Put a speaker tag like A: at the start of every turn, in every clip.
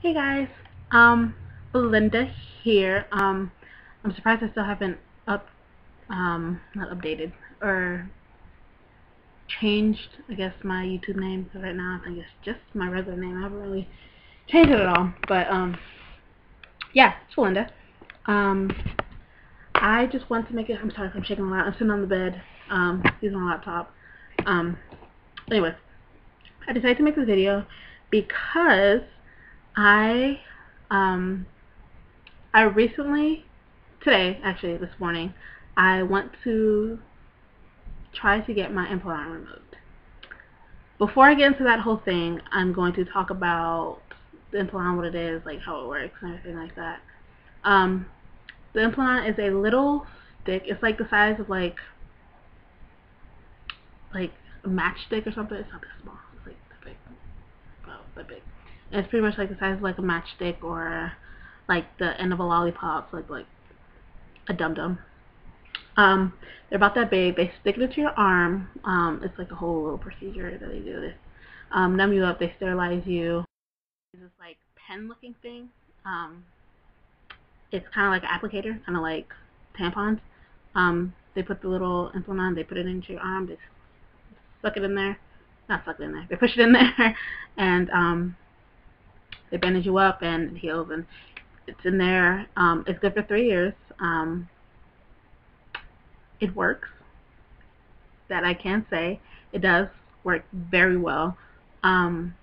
A: Hey guys, Belinda here. I'm surprised I still haven't not updated or changed, I guess, my YouTube name. So right now I think it's just my regular name. I haven't really changed it at all. But, yeah, it's Belinda. Um, I just want to make it, I'm sorry if I'm shaking a lot. I'm sitting on the bed, using my laptop. Um, anyways, I decided to make this video because I, um, I recently, today, actually, this morning, I want to try to get my implant removed. Before I get into that whole thing, I'm going to talk about the implant, what it is, like how it works, and everything like that. Um, the implant is a little stick. It's like the size of like a matchstick or something. It's not that small. It's like that big, about that big. And it's pretty much like the size of like a matchstick or like the end of a lollipop, like a dum dum. They're about that big. They stick it into your arm. It's like a whole little procedure that they do. They numb you up. They sterilize you. It's this like pen-looking thing. Um, it's kind of like an applicator, kind of like tampons. They put the little implant on. They put it into your arm. They suck it in there. Not suck it in there. They push it in there, and they bandage you up, and it heals. And it's in there. It's good for 3 years. It works. That I can say. It does work very well. Um,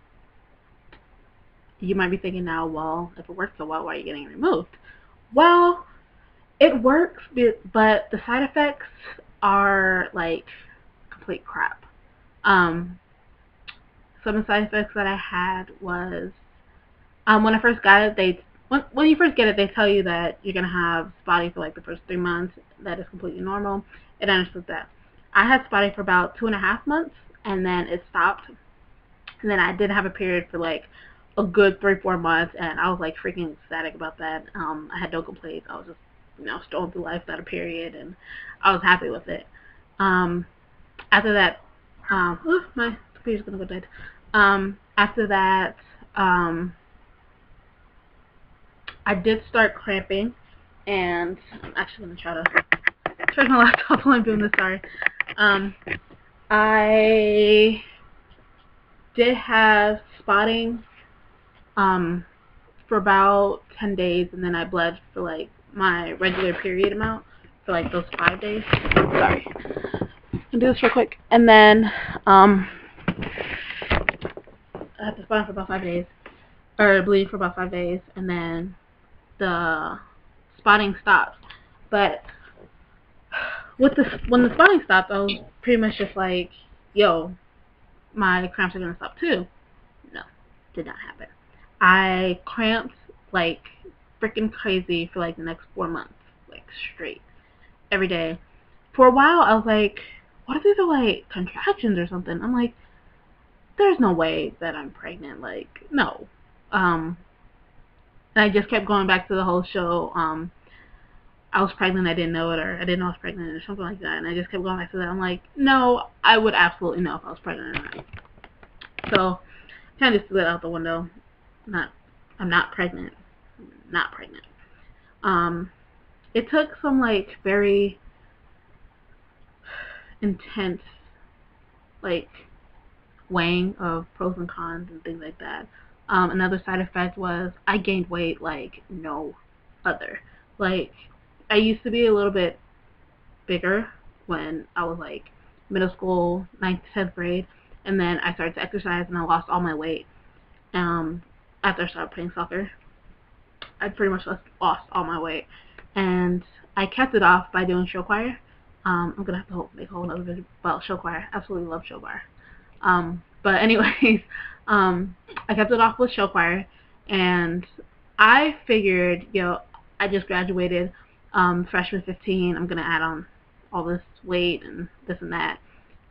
A: you might be thinking now, well, if it works so well, why are you getting it removed? Well, it works, but the side effects are like complete crap. Um, some of the side effects that I had was when I first got it, when you first get it, they tell you that you're gonna have spotting for like the first 3 months. That is completely normal. And I understood that. I had spotting for about 2.5 months, and then it stopped. And then I did have a period for like a good 3-4 months, and I was like freaking ecstatic about that. I had no complaints. I was just strolling through life without a period, and I was happy with it. Um, after that, my computer's gonna go dead. After that, um, I did start cramping, and I'm actually gonna try to charge my laptop while I'm doing this. Sorry. Um, I did have spotting for about 10 days, and then I bled for like my regular period amount for like those 5 days. Sorry. I'll do this real quick. And then I had to spot for about 5 days, or bleed for about 5 days, and then the spotting stopped. But when the spotting stopped, I was pretty much just like, yo, my cramps are gonna stop too. No, did not happen. I cramped like freaking crazy for like the next 4 months, like straight, every day. For a while, I was like, what if these are like contractions or something? I'm like, there's no way that I'm pregnant. Like, no. And I just kept going back to the whole show. I was pregnant, I didn't know it, or I didn't know I was pregnant, or something like that. And I just kept going back to that. I'm like, no, I would absolutely know if I was pregnant or not. So, kind of just threw that out the window. I'm not pregnant. Not pregnant. Um, it took some like very intense like weighing of pros and cons and things like that. Another side effect was I gained weight like no other. Like I used to be a little bit bigger when I was like middle school, 9th, 10th grade, and then I started to exercise and I lost all my weight. After I started playing soccer, I pretty much lost all my weight, and I kept it off by doing show choir. I'm gonna have to make a whole other video about show choir. Absolutely love show choir. But anyways, I kept it off with show choir, and I figured, I just graduated, freshman 15. I'm gonna add on all this weight and this and that,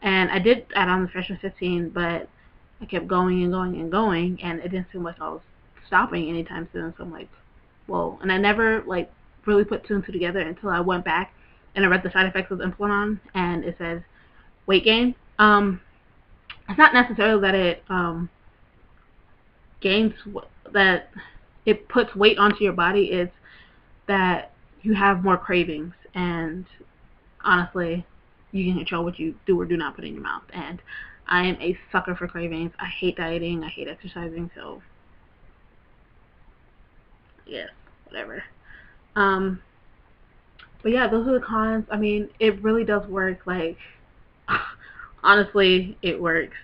A: and I did add on the freshman 15, but I kept going and going and going, and it didn't seem like I was stopping anytime soon. So I'm like, whoa. And I never like really put two and two together until I went back and I read the side effects of Implanon, and it says weight gain. It's not necessarily that it gains that it puts weight onto your body is that you have more cravings, and honestly, you can control what you do or do not put in your mouth. And I am a sucker for cravings. I hate dieting. I hate exercising. So, yes, whatever. But yeah, those are the cons. I mean, it really does work. Like, honestly, it works.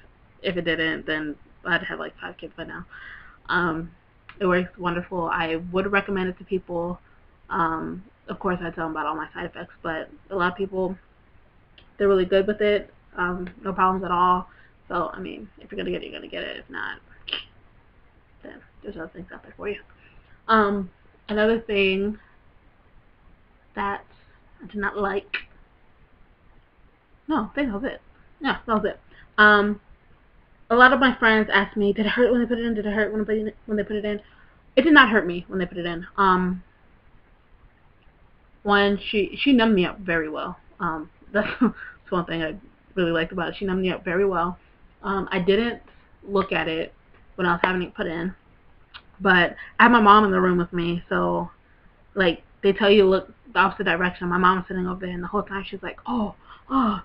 A: If it didn't, then I'd have like 5 kids by now. It works wonderful. I would recommend it to people. Of course, I tell them about all my side effects, but a lot of people, they're really good with it. No problems at all. So, I mean, if you're going to get it, you're going to get it. If not, then there's other things out there for you. Another thing that I did not like. No, I think that was it. Yeah, that was it. A lot of my friends asked me, did it hurt when they put it in? Did it hurt when they put it in? It did not hurt me when they put it in. One, she numbed me up very well. That's one thing I really liked about it. She numbed me up very well. I didn't look at it when I was having it put in, but I had my mom in the room with me, so like they tell you to look the opposite direction. My mom was sitting over there, and the whole time she's like, oh my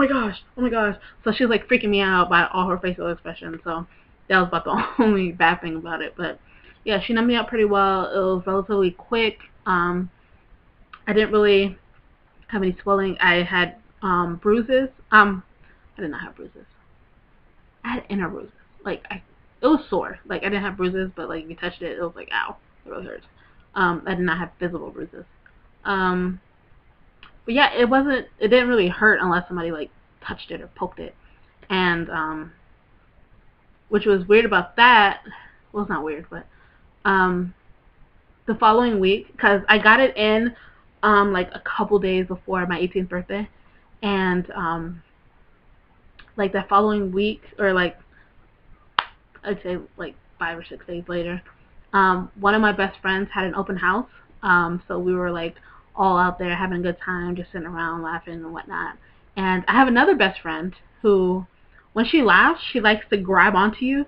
A: gosh, oh my gosh. So she was like freaking me out by all her facial expressions. So that was about the only bad thing about it. But yeah, she numbed me up pretty well. It was relatively quick. I didn't really have any swelling. I had bruises. I did not have bruises. I had inner bruises. Like it was sore. Like I didn't have bruises, but like if you touched it, it was like ow, it really hurts. I did not have visible bruises. But yeah, it didn't really hurt unless somebody like touched it or poked it. And which was weird about that. Well, it's not weird, but the following week, because I got it in like a couple days before my 18th birthday, and like that following week, or like I'd say like 5 or 6 days later, one of my best friends had an open house. So we were like all out there having a good time, just sitting around laughing and whatnot. And I have another best friend who, when she laughs, she likes to grab onto you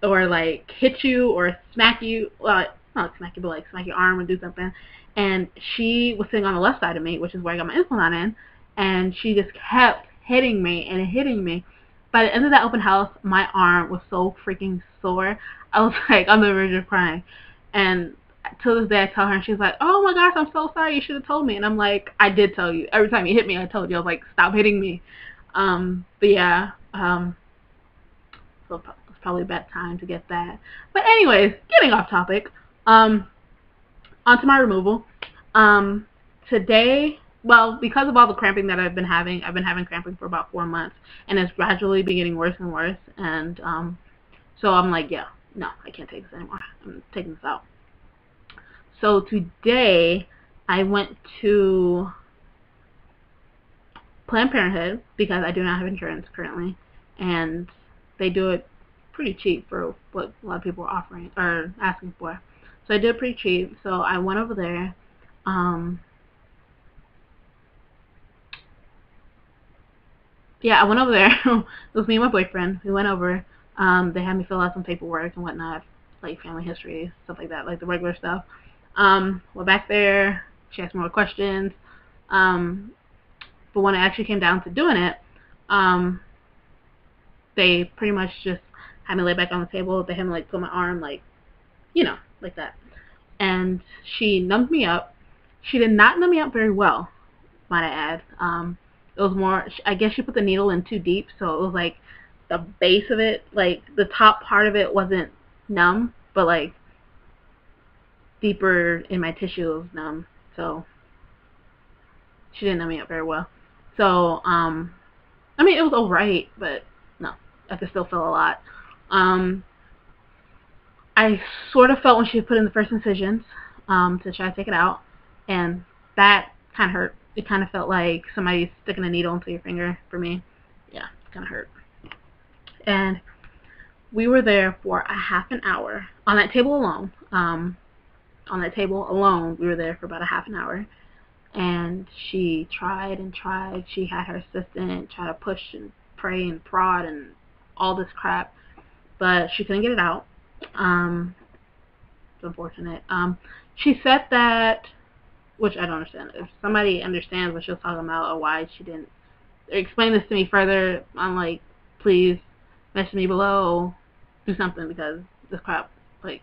A: or like hit you or smack you. Not smack you, but like smack your arm and do something. And she was sitting on the left side of me, which is where I got my Insulan in, and she just kept hitting me and hitting me. By the end of that open house, my arm was so freaking sore. I was like on the verge of crying. And to this day, I tell her, and she's like, "Oh my gosh, I'm so sorry. You should have told me." And I'm like, "I did tell you. Every time you hit me, I told you." I was like, "Stop hitting me." But yeah, so it's probably a bad time to get that. But anyways, getting off topic. Onto my removal. Today, well, because of all the cramping that I've been having cramping for about 4 months, and it's gradually been getting worse and worse. And so I'm like, yeah, no, I can't take this anymore. I'm taking this out. So today, I went to Planned Parenthood because I do not have insurance currently, and they do it pretty cheap for what a lot of people are offering or asking for. So I did it pretty cheap. So I went over there. Yeah, I went over there. It was me and my boyfriend. We went over. They had me fill out some paperwork and whatnot, like family history, stuff like that, like the regular stuff. We're back there. She asked more questions. But when it actually came down to doing it, they pretty much just had me lay back on the table. They had me like put my arm like, like that. And she numbed me up. She did not numb me up very well, might I add. It was more, I guess she put the needle in too deep, so it was like the base of it, like the top part of it wasn't numb, but like deeper in my tissue was numb. So she didn't numb me up very well. So I mean, it was alright, but no, I could still feel a lot. I sort of felt when she put in the first incisions to try to take it out, and that kind of hurt. It kind of felt like somebody sticking a needle into your finger for me. Yeah, it kind of hurt. And we were there for a half an hour on that table alone. We were there for about a half an hour. And she tried and tried. She had her assistant try to push and pray and prod and all this crap, but she couldn't get it out. unfortunate. She said that, which I don't understand. If somebody understands what she was talking about or why she didn't explain this to me further, I'm like, please message me below, do something, because this crap, like,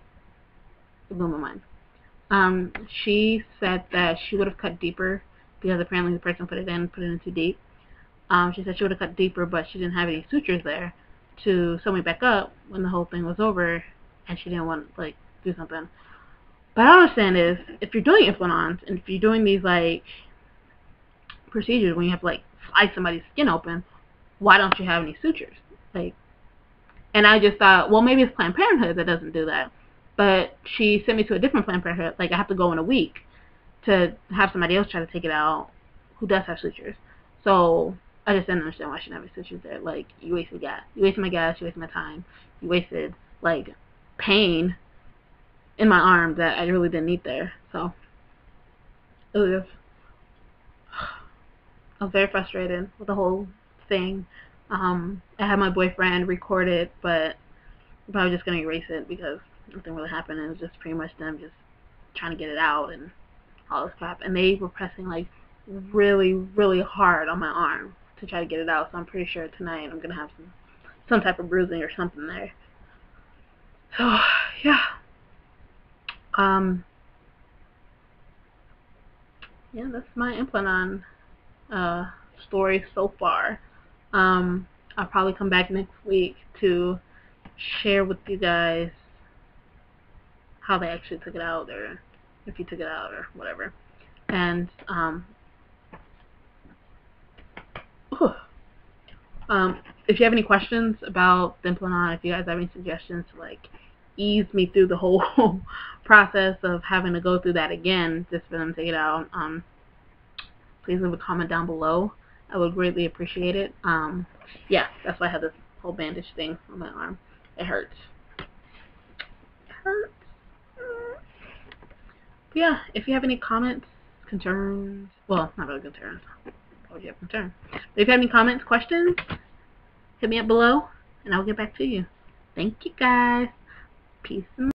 A: it blew my mind. She said that she would have cut deeper because apparently the person put it in too deep. She said she would have cut deeper, but she didn't have any sutures there to sew me back up when the whole thing was over, and she didn't want to, like, do something. But I understand is, if you're doing implants, and if you're doing these, like, procedures when you have to, like, slice somebody's skin open, why don't you have any sutures? Like, and I just thought, well, maybe it's Planned Parenthood that doesn't do that. But she sent me to a different Planned Parenthood. Like, I have to go in a week to have somebody else try to take it out who does have sutures. So I just didn't understand why she didn't have any sutures there. Like, you wasted gas. You wasted my gas. You wasted my time. You wasted, like, pain in my arm that I really didn't need there. So it was just, I was very frustrated with the whole thing. I had my boyfriend record it, but I'm probably just going to erase it because nothing really happened. It was just pretty much them just trying to get it out and all this crap. And they were pressing, like, really, really hard on my arm to try to get it out. So I'm pretty sure tonight I'm going to have some type of bruising or something there. So, yeah. Yeah, that's my Implanon story so far. I'll probably come back next week to share with you guys how they actually took it out, or if you took it out, or whatever. And if you have any questions about the Implanon, if you guys have any suggestions to, like, ease me through the whole process of having to go through that again just for them to take it out, please leave a comment down below. I would greatly appreciate it. Yeah, that's why I have this whole bandage thing on my arm. It hurts. It hurts. But yeah, if you have any comments, concerns, well, not really concerns. Why would you have concerns? But if you have any comments, questions, hit me up below, and I'll get back to you. Thank you, guys. Peace and